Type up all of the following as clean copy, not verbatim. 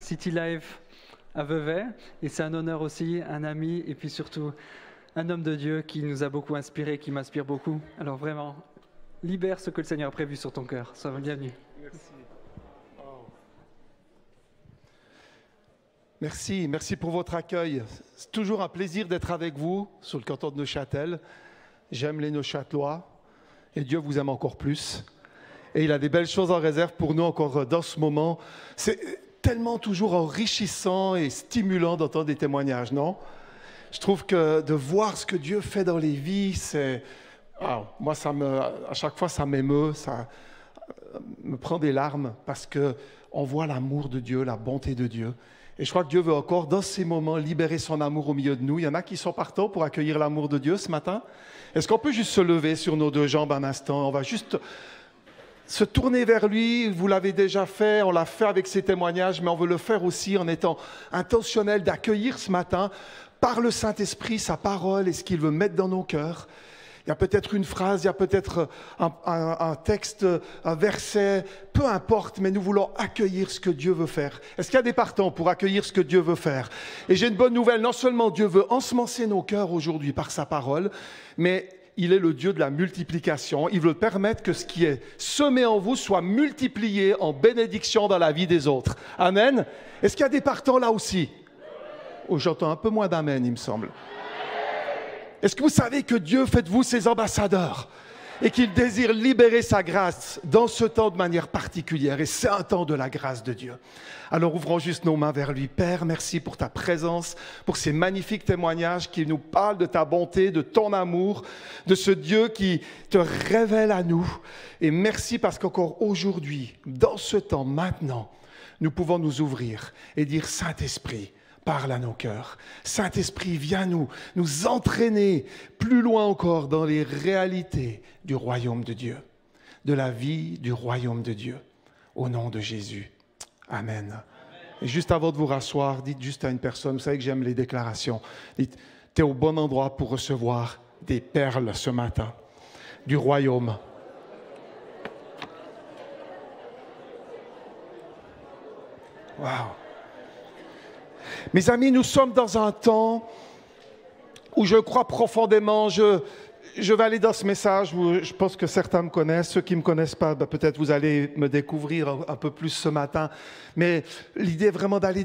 City Life à Vevey. Et c'est un honneur aussi, un ami et puis surtout un homme de Dieu qui nous a beaucoup inspiré, qui m'inspire beaucoup. Alors vraiment, libère ce que le Seigneur a prévu sur ton cœur. Sois bienvenue. Merci. Merci pour votre accueil. C'est toujours un plaisir d'être avec vous sur le canton de Neuchâtel. J'aime les Neuchâtelois et Dieu vous aime encore plus. Et il a des belles choses en réserve pour nous encore dans ce moment. C'est tellement toujours enrichissant et stimulant d'entendre des témoignages, non? Je trouve que de voir ce que Dieu fait dans les vies, c'est... moi, à chaque fois, ça m'émeut, ça me prend des larmes parce qu'on voit l'amour de Dieu, la bonté de Dieu. Et je crois que Dieu veut encore, dans ces moments, libérer son amour au milieu de nous. Il y en a qui sont partants pour accueillir l'amour de Dieu ce matin. Est-ce qu'on peut juste se lever sur nos deux jambes un instant? On va juste se tourner vers lui. Vous l'avez déjà fait, on l'a fait avec ces témoignages, mais on veut le faire aussi en étant intentionnel d'accueillir ce matin, par le Saint-Esprit, sa parole et ce qu'il veut mettre dans nos cœurs. Il y a peut-être une phrase, il y a peut-être un texte, un verset, peu importe, mais nous voulons accueillir ce que Dieu veut faire. Est-ce qu'il y a des partants pour accueillir ce que Dieu veut faire? Et j'ai une bonne nouvelle, non seulement Dieu veut ensemencer nos cœurs aujourd'hui par sa parole, mais il est le Dieu de la multiplication. Il veut permettre que ce qui est semé en vous soit multiplié en bénédiction dans la vie des autres. Amen. Est-ce qu'il y a des partants là aussi? Oh, j'entends un peu moins d'amen, il me semble. Est-ce que vous savez que Dieu fait de vous ses ambassadeurs et qu'il désire libérer sa grâce dans ce temps de manière particulière? Et c'est un temps de la grâce de Dieu. Alors ouvrons juste nos mains vers lui. Père, merci pour ta présence, pour ces magnifiques témoignages qui nous parlent de ta bonté, de ton amour, de ce Dieu qui te révèle à nous. Et merci parce qu'encore aujourd'hui, dans ce temps, maintenant, nous pouvons nous ouvrir et dire Saint-Esprit, parle à nos cœurs. Saint-Esprit, viens nous entraîner plus loin encore dans les réalités du royaume de Dieu, de la vie du royaume de Dieu. Au nom de Jésus. Amen. Et juste avant de vous rasseoir, dites juste à une personne, vous savez que j'aime les déclarations, dites, tu es au bon endroit pour recevoir des perles ce matin du royaume. Wow. Mes amis, nous sommes dans un temps où je crois profondément, je vais aller dans ce message où je pense que certains me connaissent. Ceux qui ne me connaissent pas, peut-être vous allez me découvrir un peu plus ce matin. Mais l'idée est vraiment d'aller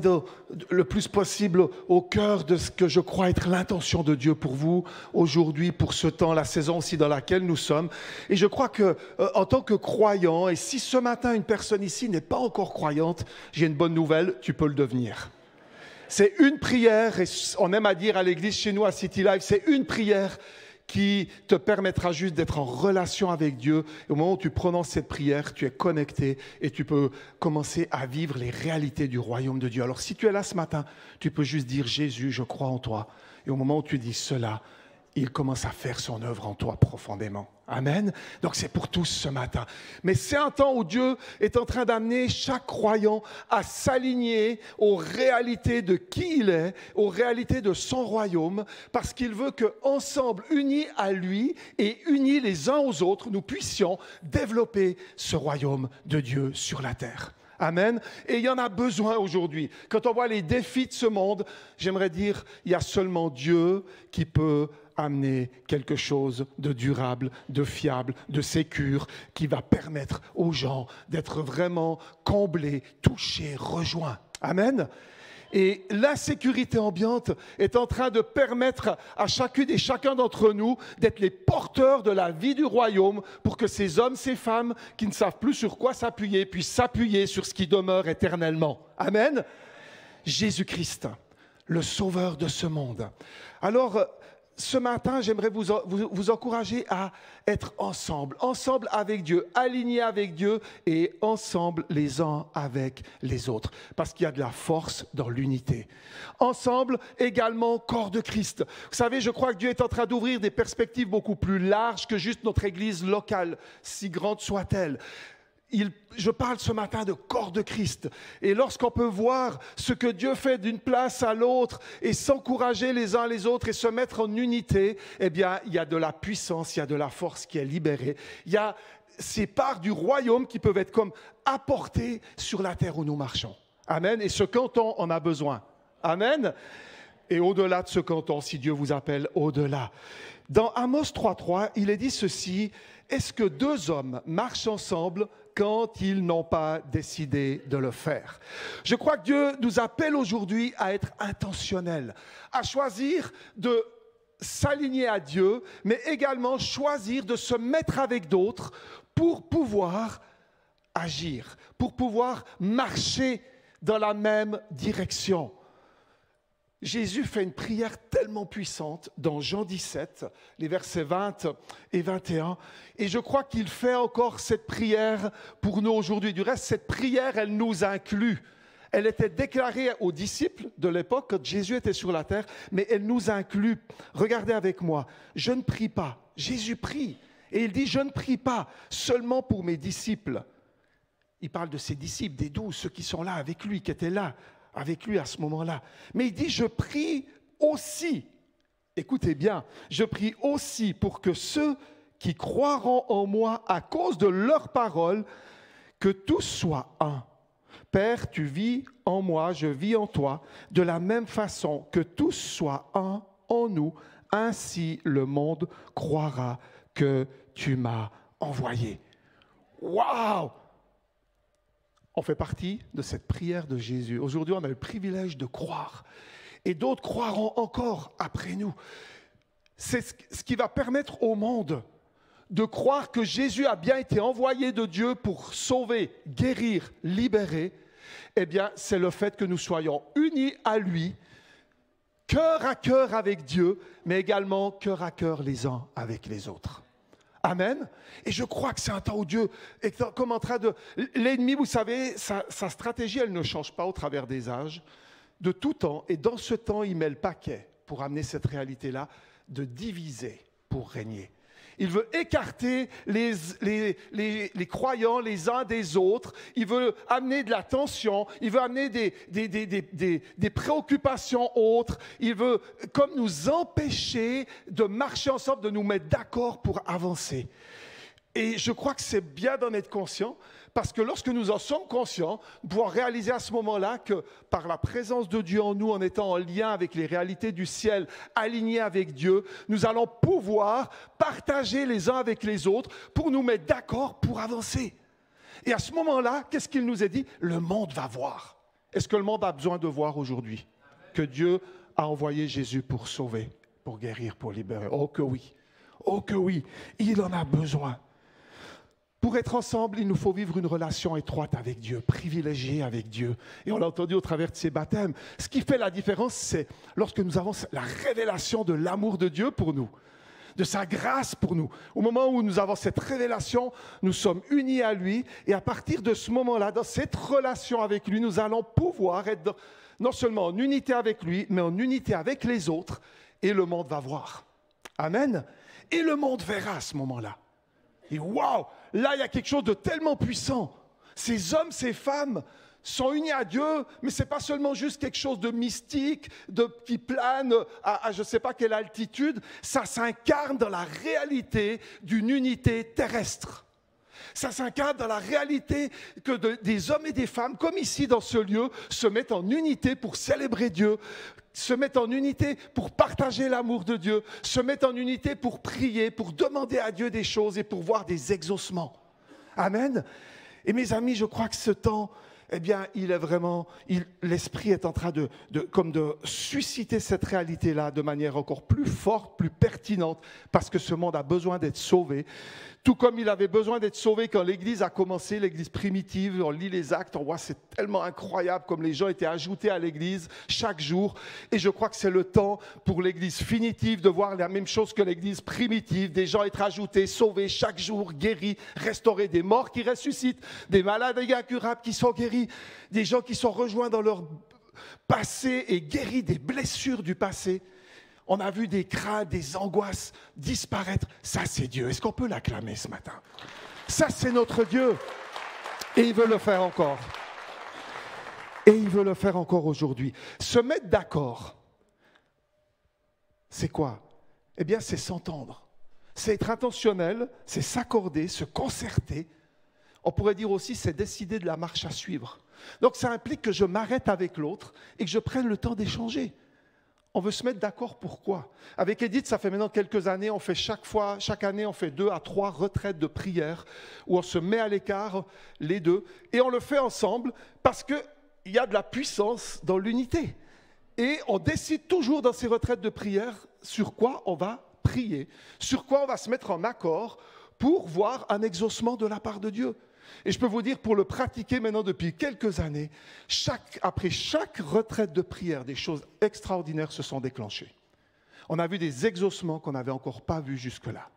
le plus possible au cœur de ce que je crois être l'intention de Dieu pour vous aujourd'hui, pour ce temps, la saison aussi dans laquelle nous sommes. Et je crois que en tant que croyant, et si ce matin une personne ici n'est pas encore croyante, j'ai une bonne nouvelle, tu peux le devenir. C'est une prière, et on aime à dire à l'église chez nous à City Life, c'est une prière qui te permettra juste d'être en relation avec Dieu. Et au moment où tu prononces cette prière, tu es connecté et tu peux commencer à vivre les réalités du royaume de Dieu. Alors si tu es là ce matin, tu peux juste dire Jésus, je crois en toi. Et au moment où tu dis cela, il commence à faire son œuvre en toi profondément. Amen. Donc c'est pour tous ce matin. Mais c'est un temps où Dieu est en train d'amener chaque croyant à s'aligner aux réalités de qui il est, aux réalités de son royaume, parce qu'il veut qu'ensemble, unis à lui et unis les uns aux autres, nous puissions développer ce royaume de Dieu sur la terre. Amen. Et il y en a besoin aujourd'hui. Quand on voit les défis de ce monde, j'aimerais dire, il y a seulement Dieu qui peut amener quelque chose de durable, de fiable, de sécure, qui va permettre aux gens d'être vraiment comblés, touchés, rejoints. Amen. Et la sécurité ambiante est en train de permettre à chacune et chacun d'entre nous d'être les porteurs de la vie du royaume pour que ces hommes, ces femmes qui ne savent plus sur quoi s'appuyer puissent s'appuyer sur ce qui demeure éternellement. Amen. Jésus-Christ, le sauveur de ce monde. Alors, ce matin, j'aimerais vous encourager à être ensemble avec Dieu, alignés avec Dieu et ensemble les uns avec les autres. Parce qu'il y a de la force dans l'unité. Ensemble, également, corps de Christ. Vous savez, je crois que Dieu est en train d'ouvrir des perspectives beaucoup plus larges que juste notre église locale, si grande soit-elle. Je parle ce matin de corps de Christ. Et lorsqu'on peut voir ce que Dieu fait d'une place à l'autre et s'encourager les uns les autres et se mettre en unité, eh bien, il y a de la puissance, il y a de la force qui est libérée. Il y a ces parts du royaume qui peuvent être comme apportées sur la terre où nous marchons. Amen. Et ce canton en a besoin. Amen. Et au-delà de ce canton, si Dieu vous appelle au-delà. Dans Amos 3.3, il est dit ceci, « Est-ce que deux hommes marchent ensemble quand ils n'ont pas décidé de le faire ?» Je crois que Dieu nous appelle aujourd'hui à être intentionnels, à choisir de s'aligner à Dieu, mais également choisir de se mettre avec d'autres pour pouvoir agir, pour pouvoir marcher dans la même direction. Jésus fait une prière tellement puissante dans Jean 17, les versets 20 et 21. Et je crois qu'il fait encore cette prière pour nous aujourd'hui. Du reste, cette prière, elle nous inclut. Elle était déclarée aux disciples de l'époque quand Jésus était sur la terre, mais elle nous inclut. Regardez avec moi, je ne prie pas. Jésus prie. Et il dit, je ne prie pas seulement pour mes disciples. Il parle de ses disciples, des 12, ceux qui sont là avec lui, qui étaient là avec lui à ce moment-là. Mais il dit, je prie aussi, écoutez bien, je prie aussi pour que ceux qui croiront en moi à cause de leurs paroles, que tous soient un. Père, tu vis en moi, je vis en toi, de la même façon que tous soient un en nous, ainsi le monde croira que tu m'as envoyé. Waouh! On fait partie de cette prière de Jésus. Aujourd'hui, on a le privilège de croire. Et d'autres croiront encore après nous. C'est ce qui va permettre au monde de croire que Jésus a bien été envoyé de Dieu pour sauver, guérir, libérer. Eh bien, c'est le fait que nous soyons unis à lui, cœur à cœur avec Dieu, mais également cœur à cœur les uns avec les autres. Amen. Et je crois que c'est un temps où Dieu est comme en train de... L'ennemi, vous savez, sa stratégie, elle ne change pas au travers des âges, de tout temps. Et dans ce temps, il met le paquet pour amener cette réalité-là de diviser pour régner. Il veut écarter les croyants les uns des autres. Il veut amener de la tension. Il veut amener des préoccupations autres. Il veut comme nous empêcher de marcher ensemble, de nous mettre d'accord pour avancer. Et je crois que c'est bien d'en être conscient, parce que lorsque nous en sommes conscients, nous pouvons réaliser à ce moment-là que par la présence de Dieu en nous, en étant en lien avec les réalités du ciel, alignés avec Dieu, nous allons pouvoir partager les uns avec les autres pour nous mettre d'accord pour avancer. Et à ce moment-là, qu'est-ce qu'il nous est dit? Le monde va voir. Est-ce que le monde a besoin de voir aujourd'hui que Dieu a envoyé Jésus pour sauver, pour guérir, pour libérer? Oh que oui, oh que oui, il en a besoin. Pour être ensemble, il nous faut vivre une relation étroite avec Dieu, privilégiée avec Dieu. Et on l'a entendu au travers de ces baptêmes. Ce qui fait la différence, c'est lorsque nous avons la révélation de l'amour de Dieu pour nous, de sa grâce pour nous. Au moment où nous avons cette révélation, nous sommes unis à lui. Et à partir de ce moment-là, dans cette relation avec lui, nous allons pouvoir être non seulement en unité avec lui, mais en unité avec les autres. Et le monde va voir. Amen. Et le monde verra à ce moment-là. Et waouh! Là, il y a quelque chose de tellement puissant. Ces hommes, ces femmes sont unis à Dieu, mais ce n'est pas seulement juste quelque chose de mystique, qui plane à je ne sais pas quelle altitude. Ça s'incarne dans la réalité d'une unité terrestre. Ça s'incarne dans la réalité que des hommes et des femmes, comme ici dans ce lieu, se mettent en unité pour célébrer Dieu, se mettent en unité pour partager l'amour de Dieu, se mettent en unité pour prier, pour demander à Dieu des choses et pour voir des exaucements. Amen. Et mes amis, je crois que ce temps, eh bien, il est vraiment, l'Esprit est en train de susciter cette réalité-là de manière encore plus forte, plus pertinente, parce que ce monde a besoin d'être sauvé. Tout comme il avait besoin d'être sauvé quand l'Église a commencé, l'Église primitive, on lit les actes, on voit c'est tellement incroyable comme les gens étaient ajoutés à l'Église chaque jour. Et je crois que c'est le temps pour l'Église finitive de voir la même chose que l'Église primitive, des gens être ajoutés, sauvés chaque jour, guéris, restaurés, des morts qui ressuscitent, des malades incurables qui sont guéris, des gens qui sont rejoints dans leur passé et guéris des blessures du passé. On a vu des craintes, des angoisses disparaître. Ça, c'est Dieu. Est-ce qu'on peut l'acclamer ce matin? Ça, c'est notre Dieu. Et il veut le faire encore. Et il veut le faire encore aujourd'hui. Se mettre d'accord, c'est quoi? Eh bien, c'est s'entendre. C'est être intentionnel, c'est s'accorder, se concerter. On pourrait dire aussi, c'est décider de la marche à suivre. Donc ça implique que je m'arrête avec l'autre et que je prenne le temps d'échanger. On veut se mettre d'accord pourquoi. Avec Edith, ça fait maintenant quelques années, on fait chaque année, on fait 2 à 3 retraites de prière où on se met à l'écart, les deux, et on le fait ensemble parce qu'il y a de la puissance dans l'unité. Et on décide toujours dans ces retraites de prière sur quoi on va prier, sur quoi on va se mettre en accord pour voir un exaucement de la part de Dieu. Et je peux vous dire, pour le pratiquer maintenant depuis quelques années, après chaque retraite de prière, des choses extraordinaires se sont déclenchées. On a vu des exaucements qu'on n'avait encore pas vus jusque-là.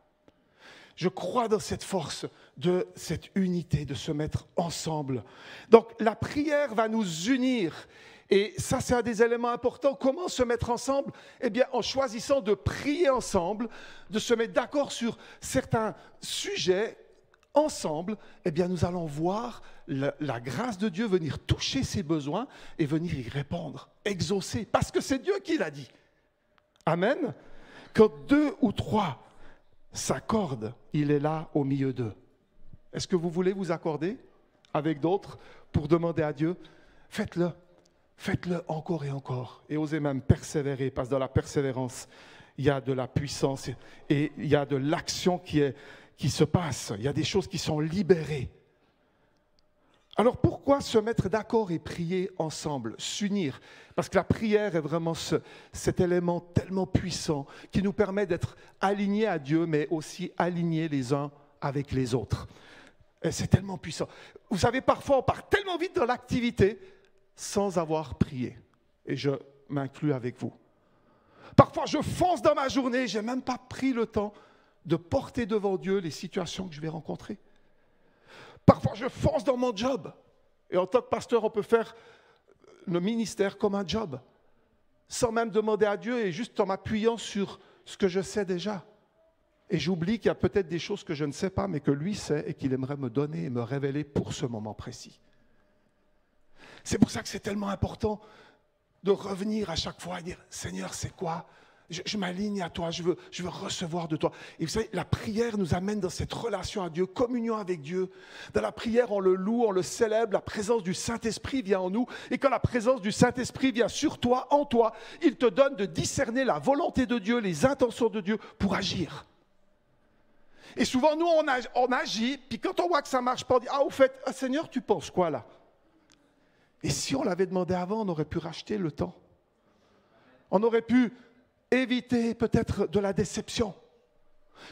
Je crois dans cette force de cette unité, de se mettre ensemble. Donc la prière va nous unir. Et ça, c'est un des éléments importants. Comment se mettre ensemble? Eh bien, en choisissant de prier ensemble, de se mettre d'accord sur certains sujets ensemble, eh bien, nous allons voir la grâce de Dieu venir toucher ses besoins et venir y répondre, exaucer, parce que c'est Dieu qui l'a dit. Amen. Quand 2 ou 3 s'accordent, il est là au milieu d'eux. Est-ce que vous voulez vous accorder avec d'autres pour demander à Dieu? Faites-le. Faites-le encore et encore. Et osez même persévérer, parce que dans la persévérance, il y a de la puissance et il y a de l'action qui se passe. Il y a des choses qui sont libérées. Alors pourquoi se mettre d'accord et prier ensemble, s'unir? Parce que la prière est vraiment cet élément tellement puissant qui nous permet d'être alignés à Dieu, mais aussi alignés les uns avec les autres. Et c'est tellement puissant. Vous savez, parfois on part tellement vite dans l'activité sans avoir prié. Et je m'inclus avec vous. Parfois, je fonce dans ma journée, je n'ai même pas pris le temps de porter devant Dieu les situations que je vais rencontrer. Parfois, je fonce dans mon job. Et en tant que pasteur, on peut faire le ministère comme un job, sans même demander à Dieu et juste en m'appuyant sur ce que je sais déjà. Et j'oublie qu'il y a peut-être des choses que je ne sais pas, mais que lui sait et qu'il aimerait me donner et me révéler pour ce moment précis. C'est pour ça que c'est tellement important de revenir à chaque fois et dire « Seigneur, c'est quoi ? Je m'aligne à toi, je veux recevoir de toi. » Et vous savez, la prière nous amène dans cette relation à Dieu, communion avec Dieu. Dans la prière, on le loue, on le célèbre, la présence du Saint-Esprit vient en nous. Et quand la présence du Saint-Esprit vient sur toi, en toi, il te donne de discerner la volonté de Dieu, les intentions de Dieu pour agir. Et souvent, nous, on agit, puis quand on voit que ça ne marche pas, on dit « Ah, au fait, Seigneur, tu penses quoi là ?» Et si on l'avait demandé avant, on aurait pu racheter le temps. On aurait pu éviter peut-être de la déception.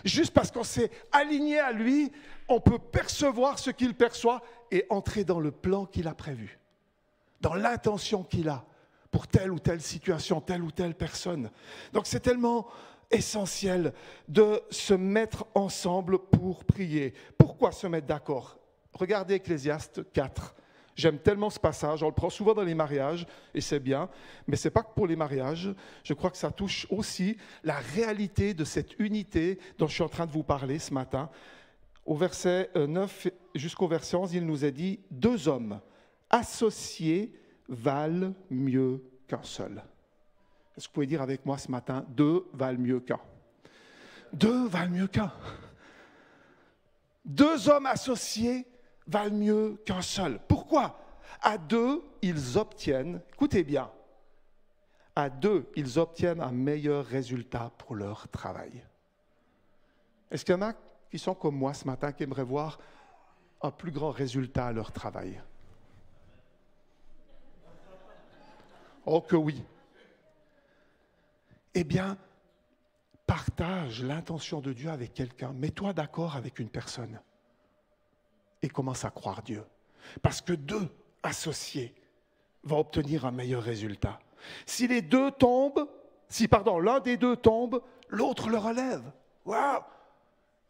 Juste parce qu'on s'est aligné à lui, on peut percevoir ce qu'il perçoit et entrer dans le plan qu'il a prévu, dans l'intention qu'il a pour telle ou telle situation, telle ou telle personne. Donc c'est tellement essentiel de se mettre ensemble pour prier. Pourquoi se mettre d'accord? Regardez Ecclésiaste 4. J'aime tellement ce passage, on le prend souvent dans les mariages, et c'est bien, mais ce n'est pas que pour les mariages, je crois que ça touche aussi la réalité de cette unité dont je suis en train de vous parler ce matin. Au verset 9 jusqu'au verset 11, il nous est dit « 2 hommes associés valent mieux qu'un seul ». Est-ce que vous pouvez dire avec moi ce matin « 2 valent mieux qu'un ». 2 valent mieux qu'un. 2 hommes associés valent mieux qu'un seul. Pourquoi? À 2, ils obtiennent, écoutez bien, à 2, ils obtiennent un meilleur résultat pour leur travail. Est-ce qu'il y en a qui sont comme moi ce matin, qui aimeraient voir un plus grand résultat à leur travail? Oh que oui. Eh bien, partage l'intention de Dieu avec quelqu'un. Mets-toi d'accord avec une personne. Et commence à croire Dieu. Parce que 2 associés vont obtenir un meilleur résultat. Si les 2 tombent, l'un des 2 tombe, l'autre le relève. Waouh!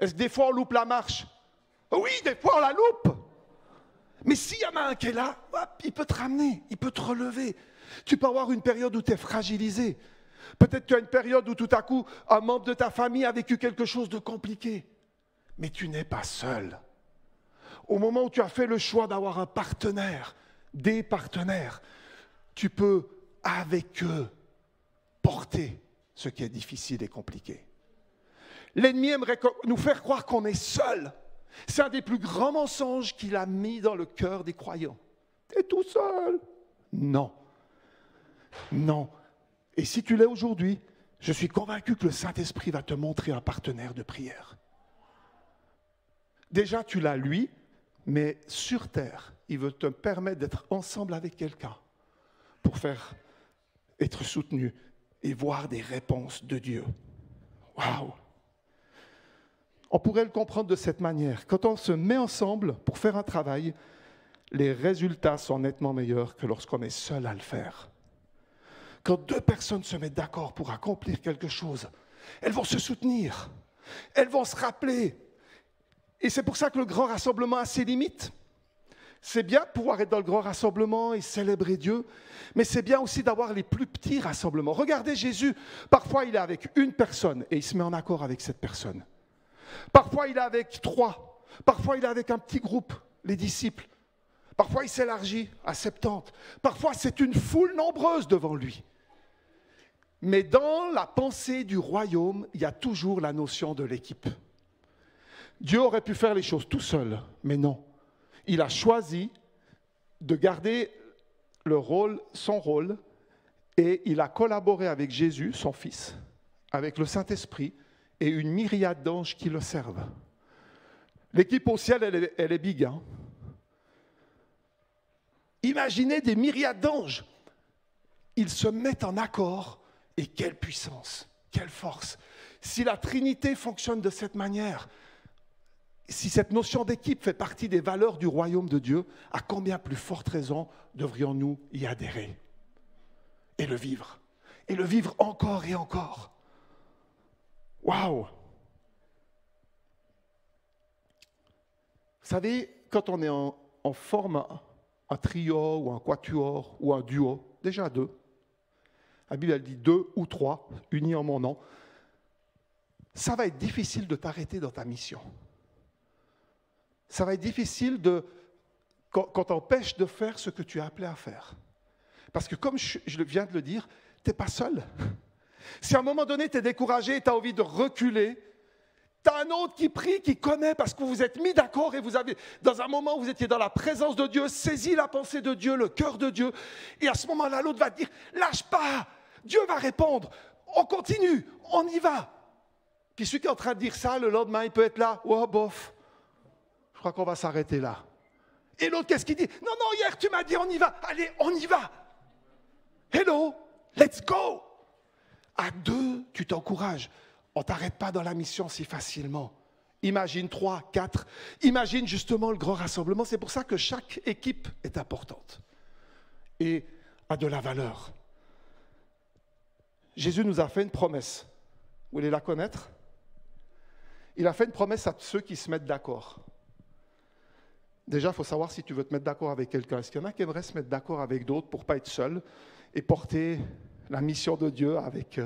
Est-ce que des fois on loupe la marche? Oui, des fois on la loupe. Mais s'il y en a un qui est là, hop, il peut te ramener, il peut te relever. Tu peux avoir une période où tu es fragilisé. Peut-être tu as une période où tout à coup, un membre de ta famille a vécu quelque chose de compliqué. Mais tu n'es pas seul. Au moment où tu as fait le choix d'avoir un partenaire, des partenaires, tu peux, avec eux, porter ce qui est difficile et compliqué. L'ennemi aimerait nous faire croire qu'on est seul. C'est un des plus grands mensonges qu'il a mis dans le cœur des croyants. tu es tout seul. Non. Non. Et si tu l'es aujourd'hui, je suis convaincu que le Saint-Esprit va te montrer un partenaire de prière. Déjà, tu l'as lui, mais sur terre, il veut te permettre d'être ensemble avec quelqu'un pour être soutenu et voir des réponses de Dieu. Waouh! On pourrait le comprendre de cette manière. Quand on se met ensemble pour faire un travail, les résultats sont nettement meilleurs que lorsqu'on est seul à le faire. Quand deux personnes se mettent d'accord pour accomplir quelque chose, elles vont se soutenir, elles vont se rappeler. Et c'est pour ça que le grand rassemblement a ses limites. C'est bien de pouvoir être dans le grand rassemblement et célébrer Dieu, mais c'est bien aussi d'avoir les plus petits rassemblements. Regardez Jésus, parfois il est avec une personne et il se met en accord avec cette personne. Parfois il est avec 3, parfois il est avec un petit groupe, les disciples. Parfois il s'élargit à 70, parfois c'est une foule nombreuse devant lui. Mais dans la pensée du royaume, il y a toujours la notion de l'équipe. Dieu aurait pu faire les choses tout seul, mais non. Il a choisi de garder son rôle, et il a collaboré avec Jésus, son fils, avec le Saint-Esprit et une myriade d'anges qui le servent. L'équipe au ciel, elle est big. Hein? Imaginez des myriades d'anges. Ils se mettent en accord, et quelle puissance, quelle force. Si la Trinité fonctionne de cette manière, si cette notion d'équipe fait partie des valeurs du royaume de Dieu, à combien plus forte raison devrions-nous y adhérer et le vivre encore et encore. Waouh! Vous savez, quand on est en forme un trio ou un quatuor ou un duo, déjà 2, la Bible elle dit 2 ou 3 unis en mon nom, ça va être difficile de t'arrêter dans ta mission. Ça va être difficile quand t'empêche de faire ce que tu es appelé à faire. Parce que comme je viens de le dire, tu n'es pas seul. Si à un moment donné, tu es découragé, tu as envie de reculer, tu as un autre qui prie, qui connaît, parce que vous vous êtes mis d'accord et vous avez, dans un moment où vous étiez dans la présence de Dieu, saisi la pensée de Dieu, le cœur de Dieu, et à ce moment-là, l'autre va te dire, lâche pas, Dieu va répondre, on continue, on y va. Puis celui qui est en train de dire ça, le lendemain, il peut être là, oh bof. Je crois qu'on va s'arrêter là. Et l'autre, qu'est-ce qu'il dit? Non, hier, tu m'as dit, on y va. Allez, on y va. Hello, let's go. À 2, tu t'encourages. On ne t'arrête pas dans la mission si facilement. Imagine 3, 4. Imagine justement le grand rassemblement. C'est pour ça que chaque équipe est importante et a de la valeur. Jésus nous a fait une promesse. Vous voulez la connaître? Il a fait une promesse à ceux qui se mettent d'accord. Déjà, il faut savoir si tu veux te mettre d'accord avec quelqu'un. Est-ce qu'il y en a qui aimeraient se mettre d'accord avec d'autres pour ne pas être seul et porter la mission de Dieu avec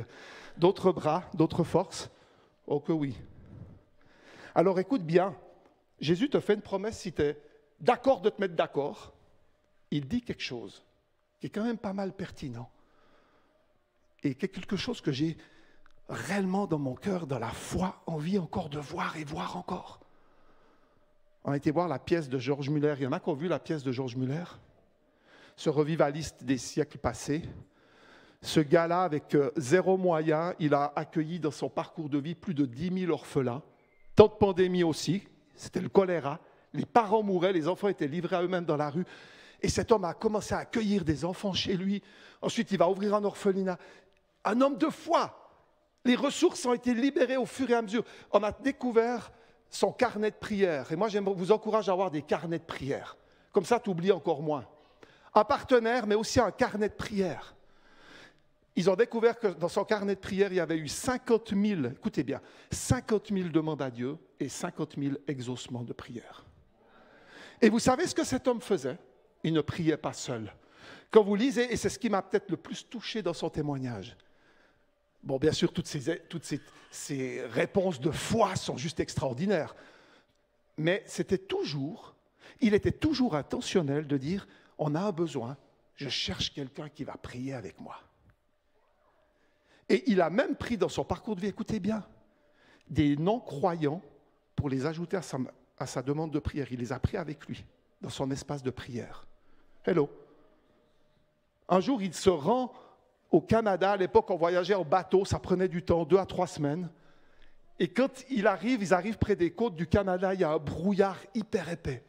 d'autres bras, d'autres forces? Oh que oui. Alors écoute bien, Jésus te fait une promesse si tu es d'accord de te mettre d'accord. Il dit quelque chose qui est quand même pas mal pertinent. Et quelque chose que j'ai réellement dans mon cœur, dans la foi, envie encore de voir et voir encore. On a été voir la pièce de George Muller. Il y en a qui ont vu la pièce de George Muller? Ce revivaliste des siècles passés. Ce gars-là, avec 0 moyen, il a accueilli dans son parcours de vie plus de 10 000 orphelins. Tant de pandémie aussi, c'était le choléra. Les parents mouraient, les enfants étaient livrés à eux-mêmes dans la rue. Et cet homme a commencé à accueillir des enfants chez lui. Ensuite, il va ouvrir un orphelinat. Un homme de foi. Les ressources ont été libérées au fur et à mesure. On a découvert son carnet de prière. Et moi, je vous encourage à avoir des carnets de prière. Comme ça, tu oublies encore moins. Un partenaire, mais aussi un carnet de prière. Ils ont découvert que dans son carnet de prière, il y avait eu 50 000, écoutez bien, 50 000 demandes à Dieu et 50 000 exaucements de prière. Et vous savez ce que cet homme faisait? Il ne priait pas seul. Quand vous lisez, et c'est ce qui m'a peut-être le plus touché dans son témoignage, bon, bien sûr, toutes ces réponses de foi sont juste extraordinaires. Mais il était toujours intentionnel de dire, on a un besoin, je cherche quelqu'un qui va prier avec moi. Et il a même pris dans son parcours de vie, écoutez bien, des non-croyants pour les ajouter à sa demande de prière. Il les a pris avec lui, dans son espace de prière. Hello. Un jour, il se rend au Canada. À l'époque, on voyageait en bateau, ça prenait du temps, 2 à 3 semaines. Et quand ils arrivent près des côtes du Canada, il y a un brouillard hyper épais.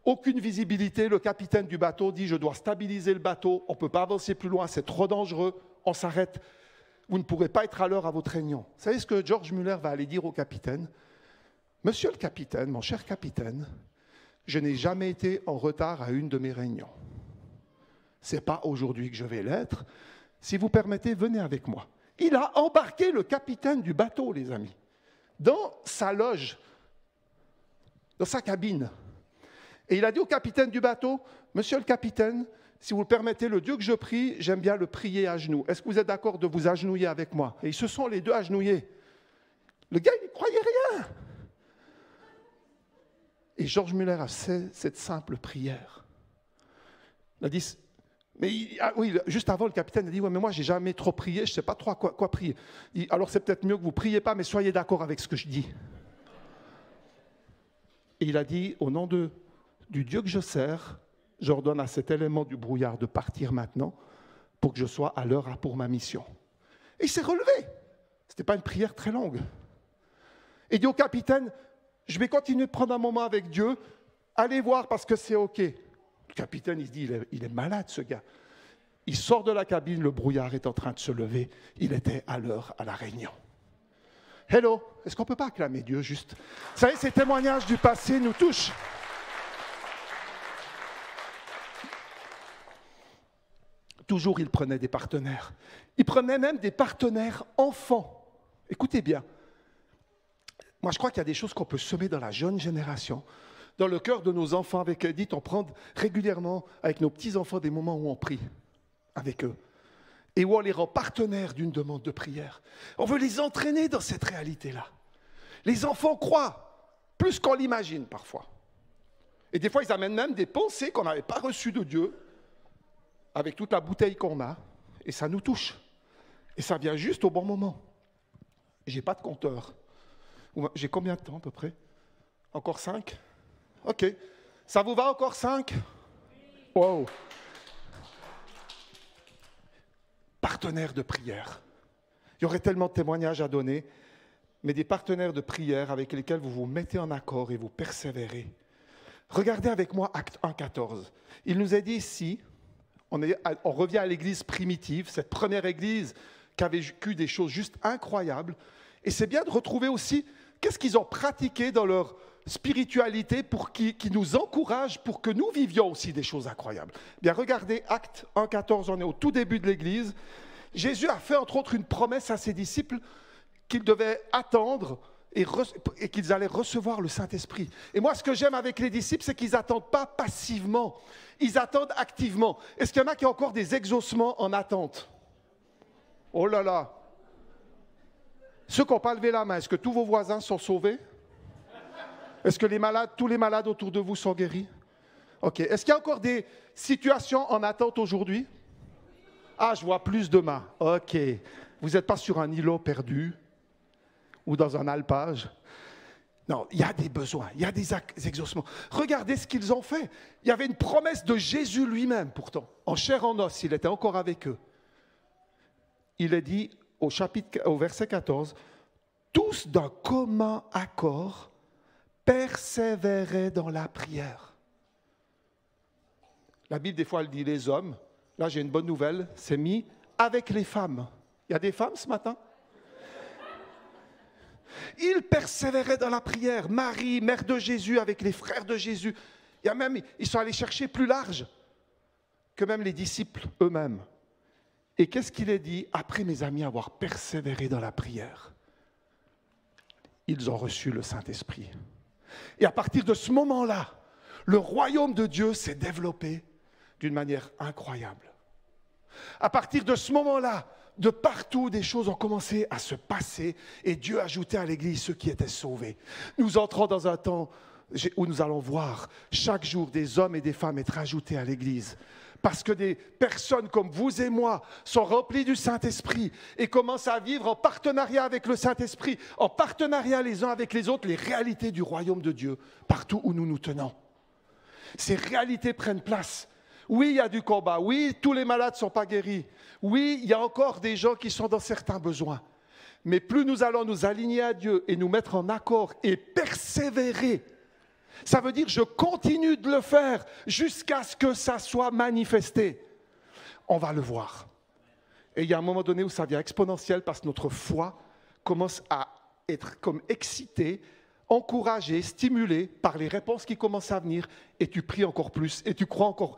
Aucune visibilité. Le capitaine du bateau dit « Je dois stabiliser le bateau, on ne peut pas avancer plus loin, c'est trop dangereux, on s'arrête. Vous ne pourrez pas être à l'heure à votre réunion. » Vous savez ce que George Muller va aller dire au capitaine ? « Monsieur le capitaine, mon cher capitaine, je n'ai jamais été en retard à une de mes réunions. Ce n'est pas aujourd'hui que je vais l'être. Si vous permettez, venez avec moi. » Il a embarqué le capitaine du bateau, les amis, dans sa loge, dans sa cabine. Et il a dit au capitaine du bateau, « Monsieur le capitaine, si vous le permettez, le Dieu que je prie, j'aime bien le prier à genoux. Est-ce que vous êtes d'accord de vous agenouiller avec moi ?» Et ils se sont les deux agenouillés. Le gars, il ne croyait rien. Et George Muller a fait cette simple prière. Il a dit, juste avant, le capitaine a dit, « Ouais, mais moi, je n'ai jamais trop prié, je ne sais pas trop quoi prier. » Il dit, « Alors, c'est peut-être mieux que vous ne priez pas, mais soyez d'accord avec ce que je dis. » Et il a dit, « Au nom du Dieu que je sers, j'ordonne à cet élément du brouillard de partir maintenant pour que je sois à l'heure pour ma mission. » Et il s'est relevé. Ce n'était pas une prière très longue. Et il dit au capitaine, « Je vais continuer de prendre un moment avec Dieu, allez voir parce que c'est OK. » Le capitaine, il se dit, il est malade ce gars. Il sort de la cabine, le brouillard est en train de se lever. Il était à l'heure à la réunion. Hello, est-ce qu'on ne peut pas acclamer Dieu juste? Vous savez, ces témoignages du passé nous touchent. Toujours, il prenait des partenaires. Il prenait même des partenaires enfants. Écoutez bien. Moi, je crois qu'il y a des choses qu'on peut semer dans la jeune génération. Dans le cœur de nos enfants, avec Edith, on prend régulièrement avec nos petits-enfants des moments où on prie avec eux. Et où on les rend partenaires d'une demande de prière. On veut les entraîner dans cette réalité-là. Les enfants croient plus qu'on l'imagine parfois. Et des fois, ils amènent même des pensées qu'on n'avait pas reçues de Dieu, avec toute la bouteille qu'on a, et ça nous touche. Et ça vient juste au bon moment. Je n'ai pas de compteur. J'ai combien de temps à peu près? Encore 5? OK. Ça vous va encore 5? Wow. Partenaires de prière. Il y aurait tellement de témoignages à donner, mais des partenaires de prière avec lesquels vous vous mettez en accord et vous persévérez. Regardez avec moi Acte 1,14. Il nous est dit ici, on revient à l'église primitive, cette première église qui avait vécu des choses juste incroyables. Et c'est bien de retrouver aussi qu'est-ce qu'ils ont pratiqué dans leur spiritualité pour qui nous encourage pour que nous vivions aussi des choses incroyables. Bien, regardez Acte 1,14, on est au tout début de l'église. Jésus a fait entre autres une promesse à ses disciples qu'ils devaient attendre et qu'ils allaient recevoir le Saint-Esprit. Et moi, ce que j'aime avec les disciples, c'est qu'ils n'attendent pas passivement, ils attendent activement. Est-ce qu'il y en a qui ont encore des exaucements en attente? Oh là là! Ceux qui n'ont pas levé la main, est-ce que tous vos voisins sont sauvés? Est-ce que tous les malades autour de vous sont guéris? OK. Est-ce qu'il y a encore des situations en attente aujourd'hui? Ah, je vois plus de mains. OK. Vous n'êtes pas sur un îlot perdu ou dans un alpage. Non, il y a des besoins, il y a des exaucements. Regardez ce qu'ils ont fait. Il y avait une promesse de Jésus lui-même, pourtant. En chair en os, il était encore avec eux. Il est dit au verset 14, « Tous d'un commun accord persévéraient dans la prière. » La Bible, des fois, elle dit les hommes. Là, j'ai une bonne nouvelle, c'est mis avec les femmes. Il y a des femmes ce matin? Ils persévéraient dans la prière. Marie, mère de Jésus, avec les frères de Jésus. Ils sont allés chercher plus large que même les disciples eux-mêmes. Et qu'est-ce qu'il est dit après, mes amis, avoir persévéré dans la prière? Ils ont reçu le Saint-Esprit. Et à partir de ce moment-là, le royaume de Dieu s'est développé d'une manière incroyable. À partir de ce moment-là, de partout, des choses ont commencé à se passer et Dieu a ajouté à l'Église ceux qui étaient sauvés. Nous entrons dans un temps où nous allons voir chaque jour des hommes et des femmes être ajoutés à l'Église. Parce que des personnes comme vous et moi sont remplies du Saint-Esprit et commencent à vivre en partenariat avec le Saint-Esprit, en partenariat les uns avec les autres, les réalités du royaume de Dieu, partout où nous nous tenons. Ces réalités prennent place. Oui, il y a du combat. Oui, tous les malades ne sont pas guéris. Oui, il y a encore des gens qui sont dans certains besoins. Mais plus nous allons nous aligner à Dieu et nous mettre en accord et persévérer, ça veut dire je continue de le faire jusqu'à ce que ça soit manifesté. On va le voir. Et il y a un moment donné où ça devient exponentiel parce que notre foi commence à être comme excitée, encouragée, stimulée par les réponses qui commencent à venir et tu pries encore plus et tu crois encore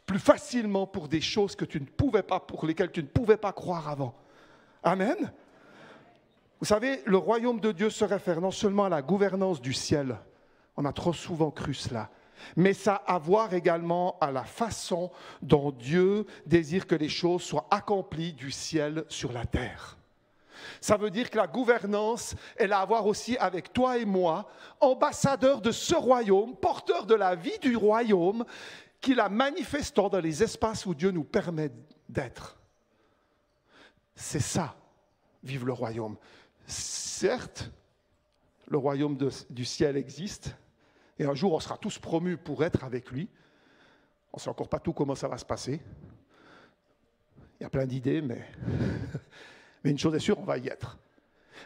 plus facilement pour des choses que tu ne pouvais pas, pour lesquelles tu ne pouvais pas croire avant. Amen. Vous savez, le royaume de Dieu se réfère non seulement à la gouvernance du ciel, on a trop souvent cru cela, mais ça a à voir également à la façon dont Dieu désire que les choses soient accomplies du ciel sur la terre. Ça veut dire que la gouvernance, elle a à voir aussi avec toi et moi, ambassadeurs de ce royaume, porteurs de la vie du royaume, qui la manifestons dans les espaces où Dieu nous permet d'être. C'est ça, vive le royaume. Certes, le royaume du ciel existe, et un jour on sera tous promus pour être avec lui. On ne sait encore pas tout comment ça va se passer. Il y a plein d'idées, mais une chose est sûre, on va y être.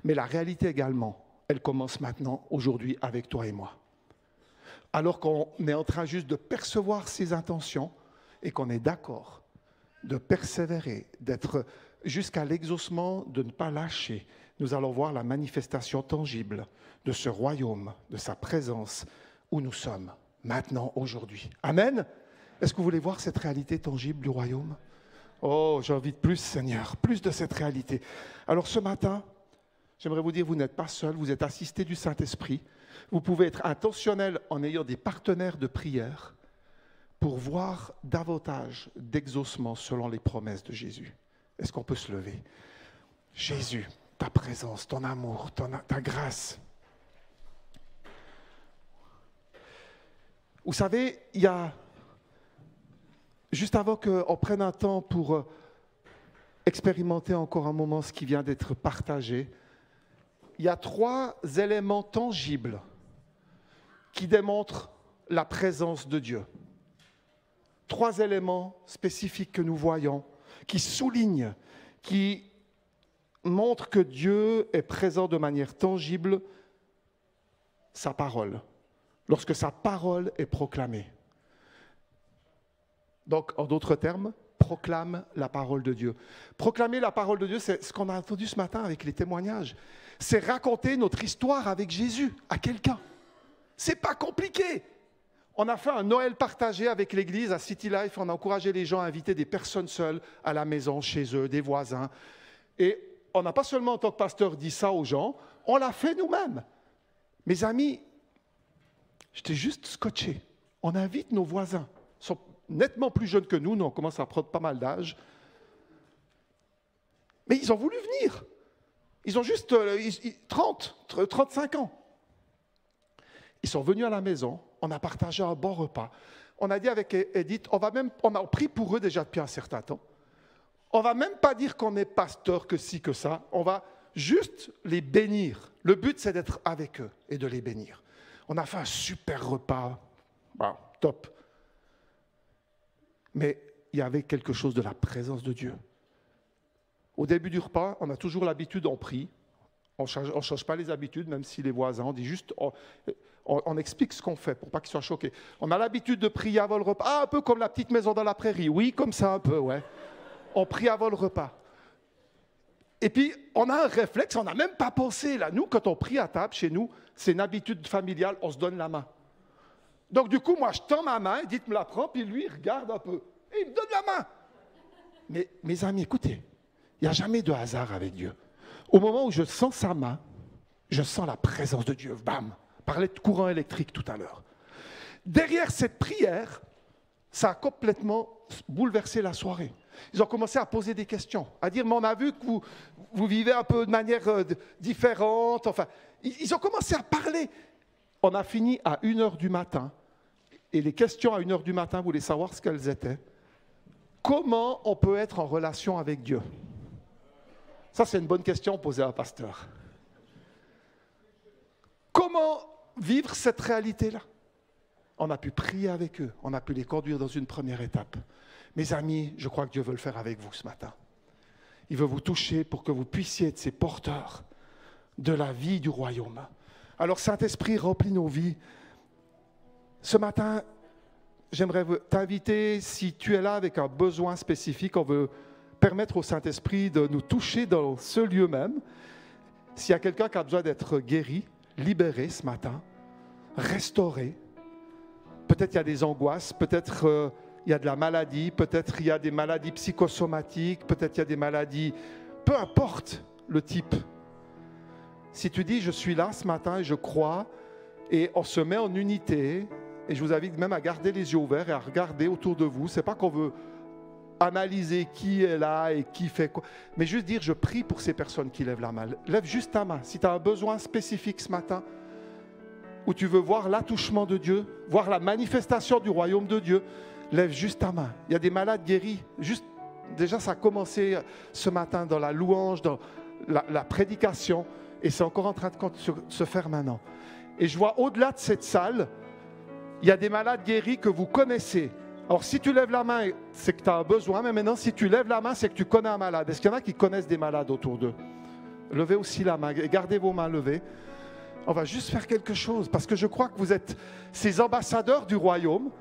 Mais la réalité également, elle commence maintenant, aujourd'hui, avec toi et moi. Alors qu'on est en train juste de percevoir ses intentions et qu'on est d'accord de persévérer, d'être jusqu'à l'exaucement, de ne pas lâcher, nous allons voir la manifestation tangible de ce royaume, de sa présence où nous sommes, maintenant, aujourd'hui. Amen. Est-ce que vous voulez voir cette réalité tangible du royaume? Oh, j'ai envie de plus, Seigneur, plus de cette réalité. Alors ce matin, j'aimerais vous dire, vous n'êtes pas seul, vous êtes assisté du Saint-Esprit. Vous pouvez être intentionnel en ayant des partenaires de prière pour voir davantage d'exaucement selon les promesses de Jésus. Est-ce qu'on peut se lever? Jésus, ta présence, ton amour, ta grâce. Vous savez, il y a, juste avant qu'on prenne un temps pour expérimenter encore un moment ce qui vient d'être partagé, il y a 3 éléments tangibles qui démontrent la présence de Dieu. 3 éléments spécifiques que nous voyons, qui soulignent, qui montrent que Dieu est présent de manière tangible, sa parole, lorsque sa parole est proclamée. Donc, en d'autres termes, proclame la parole de Dieu. Proclamer la parole de Dieu, c'est ce qu'on a entendu ce matin avec les témoignages. C'est raconter notre histoire avec Jésus à quelqu'un. C'est pas compliqué. On a fait un Noël partagé avec l'église à City Life. On a encouragé les gens à inviter des personnes seules à la maison, chez eux, des voisins. Et on n'a pas seulement en tant que pasteur dit ça aux gens, on l'a fait nous-mêmes. Mes amis, j'étais juste scotché. On invite nos voisins. Ils sont nettement plus jeunes que nous. Nous, on commence à prendre pas mal d'âge. Mais ils ont voulu venir. Ils ont juste 35 ans. Ils sont venus à la maison. On a partagé un bon repas. On a dit avec Edith, on a pris pour eux déjà depuis un certain temps. On ne va même pas dire qu'on est pasteur, que ci, que ça. On va juste les bénir. Le but, c'est d'être avec eux et de les bénir. On a fait un super repas. Wow, top. Mais il y avait quelque chose de la présence de Dieu. Au début du repas, on a toujours l'habitude, on prie. On ne change pas les habitudes, même si les voisins, on dit juste, on explique ce qu'on fait pour pas qu'ils soient choqués. On a l'habitude de prier avant le repas. Ah, un peu comme la petite maison dans la prairie. Oui, comme ça un peu, ouais. On prie avant le repas. Et puis, on a un réflexe, on n'a même pas pensé. Là, nous, quand on prie à table, chez nous, c'est une habitude familiale, on se donne la main. Donc, du coup, moi, je tends ma main, Edith me la prend, puis lui, il regarde un peu. Et il me donne la main. Mais, mes amis, écoutez, il n'y a jamais de hasard avec Dieu. Au moment où je sens sa main, je sens la présence de Dieu. Bam! On parlait de courant électrique tout à l'heure. Derrière cette prière, ça a complètement bouleversé la soirée. Ils ont commencé à poser des questions, à dire, mais on a vu que vous vivez un peu de manière différente. Enfin, ils ont commencé à parler. On a fini à 1h du matin. Et les questions à 1h du matin, vous voulez savoir ce qu'elles étaient? Comment on peut être en relation avec Dieu? Ça, c'est une bonne question posée à un pasteur. Comment vivre cette réalité-là? On a pu prier avec eux, on a pu les conduire dans une première étape. Mes amis, je crois que Dieu veut le faire avec vous ce matin. Il veut vous toucher pour que vous puissiez être ces porteurs de la vie du royaume. Alors Saint-Esprit, remplis nos vies. Ce matin, j'aimerais t'inviter, si tu es là avec un besoin spécifique, on veut permettre au Saint-Esprit de nous toucher dans ce lieu même. S'il y a quelqu'un qui a besoin d'être guéri, libéré ce matin, restauré, peut-être il y a des angoisses, peut-être il y a de la maladie, peut-être il y a des maladies psychosomatiques, peut-être il y a des maladies, peu importe le type. Si tu dis, je suis là ce matin et je crois, et on se met en unité, et je vous invite même à garder les yeux ouverts et à regarder autour de vous. Ce n'est pas qu'on veut analyser qui est là et qui fait quoi, mais juste dire, je prie pour ces personnes qui lèvent la main. Lève juste ta main. Si tu as un besoin spécifique ce matin, où tu veux voir l'attouchement de Dieu, voir la manifestation du royaume de Dieu, lève juste ta main. Il y a des malades guéris. Déjà, ça a commencé ce matin dans la louange, dans la prédication, et c'est encore en train de se faire maintenant. Et je vois au-delà de cette salle, il y a des malades guéris que vous connaissez. Alors, si tu lèves la main, c'est que tu as un besoin, mais maintenant, si tu lèves la main, c'est que tu connais un malade. Est-ce qu'il y en a qui connaissent des malades autour d'eux? Levez aussi la main, gardez vos mains levées. On va juste faire quelque chose, parce que je crois que vous êtes ces ambassadeurs du royaume,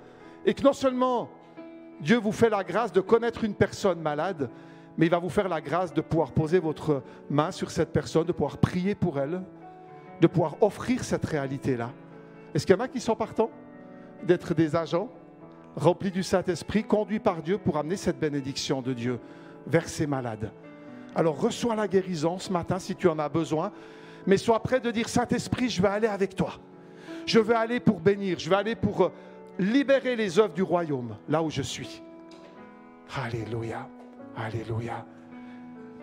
et que non seulement Dieu vous fait la grâce de connaître une personne malade, mais il va vous faire la grâce de pouvoir poser votre main sur cette personne, de pouvoir prier pour elle, de pouvoir offrir cette réalité-là. Est-ce qu'il y en a qui sont partants d'être des agents remplis du Saint-Esprit, conduits par Dieu pour amener cette bénédiction de Dieu vers ces malades? Alors reçois la guérison ce matin si tu en as besoin, mais sois prêt de dire, Saint-Esprit, je vais aller avec toi. Je veux aller pour bénir, je vais aller pour libérer les œuvres du royaume, là où je suis. Alléluia, alléluia.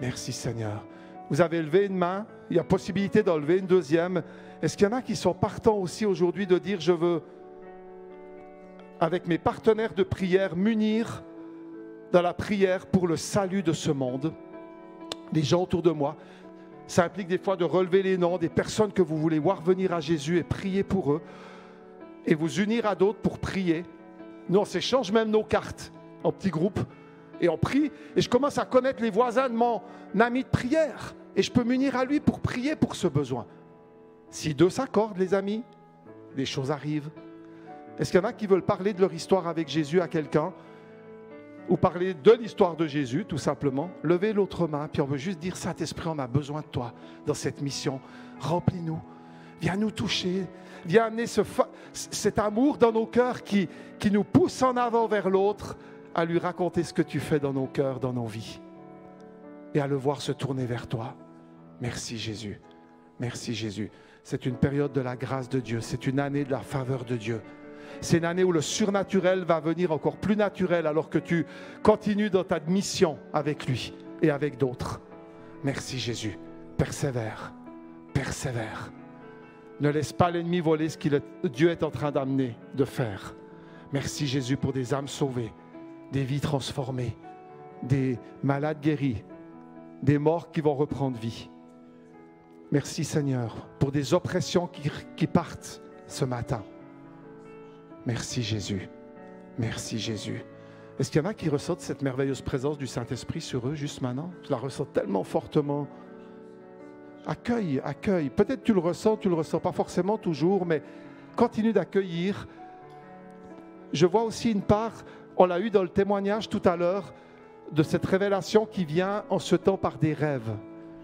Merci Seigneur. Vous avez levé une main, il y a possibilité d'en lever une deuxième. Est-ce qu'il y en a qui sont partants aussi aujourd'hui de dire, je veux, avec mes partenaires de prière, m'unir dans la prière pour le salut de ce monde, des gens autour de moi. Ça implique des fois de relever les noms des personnes que vous voulez voir venir à Jésus et prier pour eux, et vous unir à d'autres pour prier. Nous, on s'échange même nos cartes en petits groupes, et on prie, et je commence à connaître les voisins de mon ami de prière, et je peux m'unir à lui pour prier pour ce besoin. Si deux s'accordent, les amis, les choses arrivent. Est-ce qu'il y en a qui veulent parler de leur histoire avec Jésus à quelqu'un, ou parler de l'histoire de Jésus, tout simplement? Levez l'autre main, puis on veut juste dire, Saint-Esprit, on a besoin de toi dans cette mission. Remplis-nous, viens nous toucher, viens amener cet amour dans nos cœurs qui nous pousse en avant vers l'autre, à lui raconter ce que tu fais dans nos cœurs, dans nos vies, et à le voir se tourner vers toi. Merci Jésus, merci Jésus. C'est une période de la grâce de Dieu, c'est une année de la faveur de Dieu. C'est une année où le surnaturel va venir encore plus naturel alors que tu continues dans ta mission avec lui et avec d'autres. Merci Jésus. Persévère, persévère. Ne laisse pas l'ennemi voler ce que Dieu est en train d'amener, de faire. Merci Jésus pour des âmes sauvées, des vies transformées, des malades guéris, des morts qui vont reprendre vie. Merci Seigneur pour des oppressions qui partent ce matin. Merci Jésus, merci Jésus. Est-ce qu'il y en a qui ressentent cette merveilleuse présence du Saint-Esprit sur eux juste maintenant? Je la ressens tellement fortement. Accueille, accueille. Peut-être tu le ressens pas forcément toujours, mais continue d'accueillir. Je vois aussi une part, on l'a eu dans le témoignage tout à l'heure, de cette révélation qui vient en ce temps par des rêves.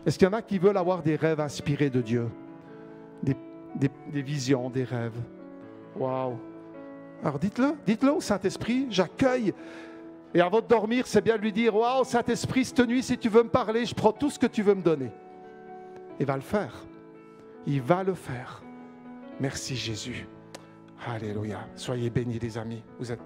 Est-ce qu'il y en a qui veulent avoir des rêves inspirés de Dieu? Des visions, des rêves. Waouh! Alors dites-le au Saint-Esprit, j'accueille. Et avant de dormir, c'est bien de lui dire, waouh, Saint-Esprit, cette nuit, si tu veux me parler, je prends tout ce que tu veux me donner. Il va le faire. Il va le faire. Merci Jésus. Alléluia. Soyez bénis les amis. Vous êtes